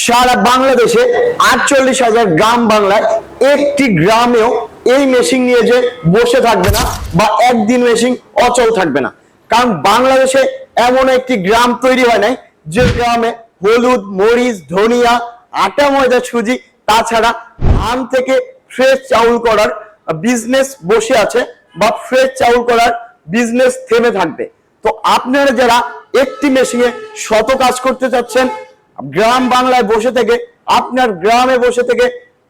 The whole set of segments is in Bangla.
সারা বাংলাদেশে 48,000 গ্রাম বাংলায় একটি গ্রামেও এই মেশিন নিয়ে যে বসে থাকবে না বা একদিন মেশিন অচল থাকবে না। কারণ বাংলাদেশে এমন একটি গ্রাম তৈরি হয় নাই যে গ্রামে হলুদ, মরিচ, ধনিয়া, আটা, ময়দা, সুজি তাছাড়া ধান থেকে ফ্রেশ চাউল করার বিজনেস বসে আছে বা ফ্রেশ চাউল করার বিজনেস থেমে থাকবে। তো আপনারা যারা একটি মেশিনে শত কাজ করতে চাচ্ছেন, গ্রাম বাংলায় বসে থেকে আপনার গ্রামে বসে থেকে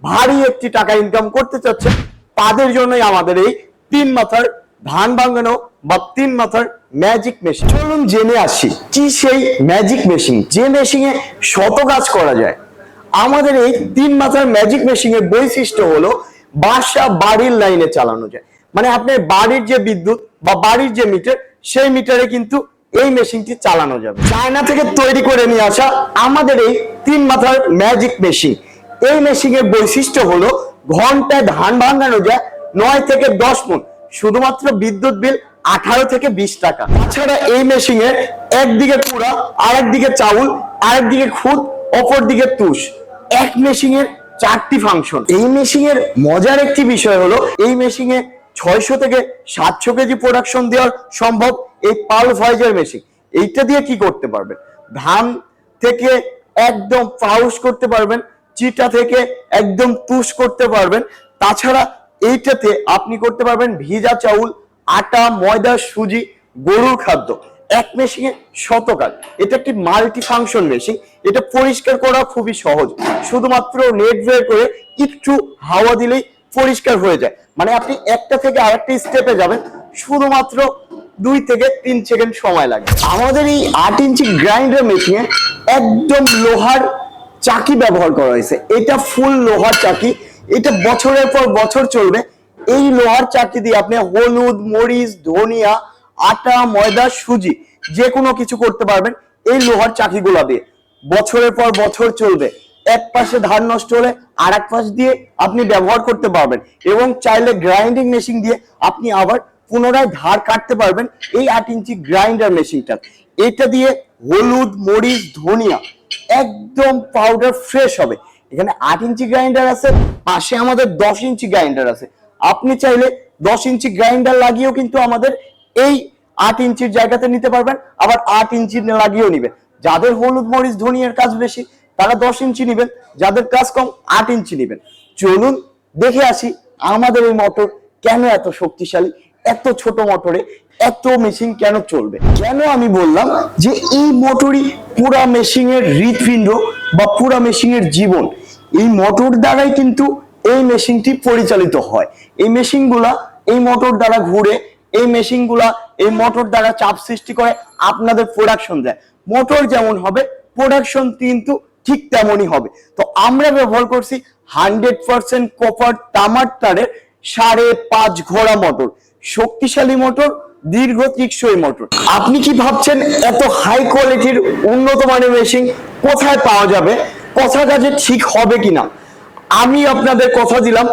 ভারী একটি টাকা ইনকাম করতে চাচ্ছেন, তাদের জন্যই আমাদের এই 3 মাথার ধান ভাঙানো বা 3 মাথার ম্যাজিক মেশিন। চলুন জেনে আসি কি সেই ম্যাজিক মেশিন যে মেশিনে শত কাজ করা যায়। আমাদের এই 3 মাথার ম্যাজিক মেশিনের বৈশিষ্ট্য হলো বাসা বাড়ির লাইনে চালানো যায়। মানে আপনার বাড়ির যে বিদ্যুৎ বা বাড়ির যে মিটার, সেই মিটারে কিন্তু এই মেশিনটি চালানো যাবে। চায়না থেকে তৈরি করে নিয়ে আসা আমাদের এই 3 মাথার ম্যাজিক মেশিন, এই মেশিনের বৈশিষ্ট্য হলো ঘন্টায় ধান ভাঙানো যায় 9 থেকে 10 মণ, শুধুমাত্র বিদ্যুৎ বিল 18 থেকে 20 টাকা। তাছাড়া এই মেশিনের একদিকে কুড়া, আরেকদিকে চাউল, আরেকদিকে খুদ, অপর দিকে তুষ, এক মেশিনের 4টি ফাংশন। এই মেশিনের মজার একটি বিষয় হলো এই মেশিনে 600 থেকে 700 কেজি প্রোডাকশন দেওয়া সম্ভব। এই পালভাইজার মেশিন, এইটা দিয়ে কি করতে পারবেন? ধান থেকে একদম পাউস করতে পারবেন, চিটা থেকে একদম তুষ করতে পারবেন। তাছাড়া এইটাতে আপনি করতে পারবেন ভিজা চাউল, আটা, ময়দা, সুজি, গরুর খাদ্য। এক মেশিনে শত কাজ। এটা একটি মাল্টি ফাংশন মেশিন। এটা পরিষ্কার করা খুবই সহজ, শুধুমাত্র নেট বের করে একটু হাওয়া দিলেই পরিষ্কার হয়ে যায়। মানে আপনি একটা থেকে আরেকটা স্টেপে যাবেন শুধুমাত্র 2 থেকে 3 সেকেন্ড সময় লাগবে। আমাদের এই 8 ইঞ্চি গ্রাইন্ডার মেশিনে একদম লোহার চাকি ব্যবহার করা হয়েছে। এটা ফুল লোহার চাকি, এটা বছরের পর বছর চলবে। এই লোহার চাকি দিয়ে আপনি হলুদ, মরিচ, ধনিয়া, আটা, ময়দা, সুজি যে কোনো কিছু করতে পারবেন এই লোহার চাকিগুলো দিয়ে। বছরের পর বছর চলবে। এক পাশে ধান নষ্ট হলে আর এক পাশ দিয়ে আপনি ব্যবহার করতে পারবেন এবং চাইলে গ্রাইন্ডিং মেশিন দিয়ে আপনি আবার পুনরায় ধার কাটতে পারবেন এই 8 ইঞ্চি গ্রাইন্ডার মেশিনটা। এটা দিয়ে হলুদ, মরিচ, ধনিয়া একদম পাউডার ফ্রেশ হবে। এখানে 8 ইঞ্চি গ্রাইন্ডার আছে, পাশে আমাদের 10 ইঞ্চি গ্রাইন্ডার আছে। আপনি চাইলে 10 ইঞ্চি গ্রাইন্ডার লাগিয়েও কিন্তু আমাদের এই 8 ইঞ্চির জায়গাতে নিতে পারবেন, আবার 8 ইঞ্চি লাগিয়েও নিবেন। যাদের হলুদ, মরিচ, ধনিয়ার কাজ বেশি তারা 10 ইঞ্চি নিবেন, যাদের কাজ কম 8 ইঞ্চি নিবেন। চলুন দেখে আসি আমাদের এই মোটর কেন এত শক্তিশালী। এত ছোট মোটরে এত মেশিন কেন চলবে? কেন আমি বললাম যে এই মোটরই পুরা মেশিনের হৃৎপিণ্ড বা পুরা মেশিনের জীবন। এই মোটর দ্বারাই কিন্তু এই মেশিনটি পরিচালিত হয়। এই মেশিনগুলা এই মোটর দ্বারা ঘুরে, এই মেশিনগুলা এই মোটর দ্বারা চাপ সৃষ্টি করে আপনাদের প্রোডাকশন দেয়। মোটর যেমন হবে প্রোডাকশন কিন্তু ঠিক তেমনই হবে। তো আমরা ব্যবহার করছি 100% কপার তামার তারের 5.5 ঘোড়া মোটর, শক্তিশালী মোটর, দীর্ঘ টেকসই মোটর। আপনি কি ভাবছেন এত হাই কোয়ালিটির উন্নত মানের মেশিন কোথায় পাওয়া যাবে, কথা কাজে ঠিক হবে কিনা? আমি আপনাদের কথা দিলাম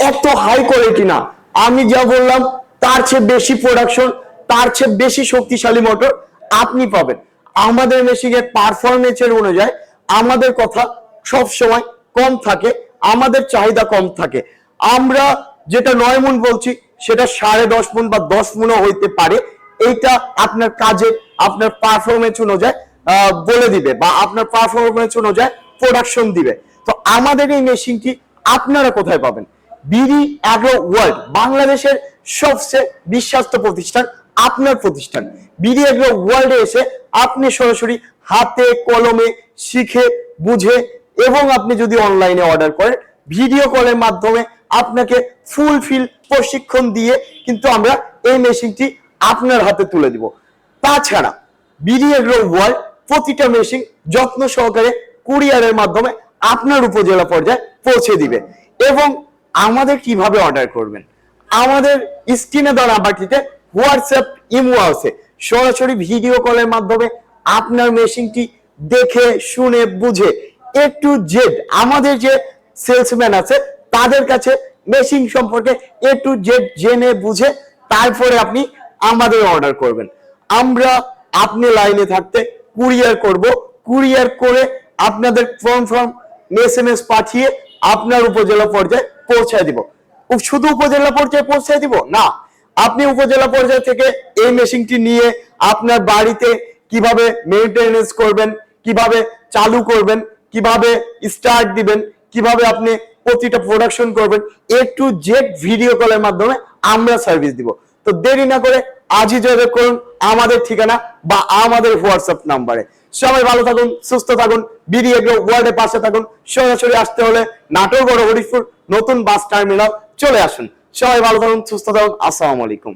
এত হাই কোয়ালিটি না, আমি যা বললাম তার চেয়ে বেশি প্রোডাকশন, তার চেয়ে বেশি শক্তিশালী মোটর আপনি পাবেন। আমাদের মেশিনের পারফরমেন্সের অনুযায়ী আমাদের কথা সব সময় কম থাকে, আমাদের চাহিদা কম থাকে। আমরা যেটা 9 মণ বলছি সেটা 10.5 মণ বা 10 মণও হইতে পারে। এইটা আপনার কাজে আপনার পারফরমেন্স অনুযায়ী বলে দিবে বা আপনার পারফরমেন্স অনুযায়ী প্রোডাকশন দিবে। তো আমাদের এই মেশিনটি আপনারা কোথায় পাবেন? বিডি অ্যাগ্রো ওয়ার্ল্ড, বাংলাদেশের সবচেয়ে বিশ্বস্ত প্রতিষ্ঠান, আপনার প্রতিষ্ঠান। বিডি অ্যাগ্রো ওয়ার্ল্ডে এসে আপনি সরাসরি হাতে কলমে শিখে বুঝে এবং আপনি যদি অনলাইনে অর্ডার করেন ভিডিও কলের মাধ্যমে আপনাকে ফুলফিল প্রশিক্ষণ দিয়ে কিন্তু আমরা এই মেশিনটি আপনার হাতে তুলে দিব। তাছাড়া বিডি অ্যাগ্রো ওয়ার্ল্ড প্রতিটা মেশিন যত্ন সহকারে কুরিয়ারের মাধ্যমে আপনার উপজেলা পর্যায়ে পৌঁছে দিবে। এবং আমাদের কিভাবে অর্ডার করবেন? আমাদের স্ক্রিনে দেওয়া নাম্বারটিতে হোয়াটসঅ্যাপ, ইমো আছে। সরাসরি ভিডিও কলের মাধ্যমে আপনার মেশিনটি দেখে শুনে বুঝে এ টু জেড আমাদের যে সেলসম্যান আছে তাদের কাছে মেশিন সম্পর্কে এ টু জেড জেনে বুঝে তারপরে আপনি আমাদের অর্ডার করবেন। আমরা আপনি লাইনে থাকতে কুরিয়ার করব, কুরিয়ার করে আপনাদের ফর্ম SMS পাঠিয়ে আপনার উপজেলা পর্যায়ে পৌঁছায় দিব। শুধু উপজেলা পর্যায়ে পৌঁছায় দিব না, আপনি উপজেলা পর্যায় থেকে এই মেশিনটি নিয়ে আপনার বাড়িতে কিভাবে মেইনটেনেন্স করবেন, কিভাবে চালু করবেন, কিভাবে স্টার্ট দিবেন, কিভাবে আপনি প্রতিটা প্রোডাকশন করবেন, A to Z ভিডিও কলের মাধ্যমে আমরা সার্ভিস দিব। তো দেরি না করে আজই যোগাযোগ করুন আমাদের ঠিকানা বা আমাদের হোয়াটসঅ্যাপ নাম্বারে। সবাই ভালো থাকুন, সুস্থ থাকুন, বিডি এগ্রো ওয়ার্ল্ডের পাশে থাকুন। সরাসরি আসতে হলে নাটোর বড় হরিপুর নতুন বাস টার্মিনাল চলে আসুন। সবাই ভালো থাকুন, সুস্থ থাকুন। আসসালামু আলাইকুম।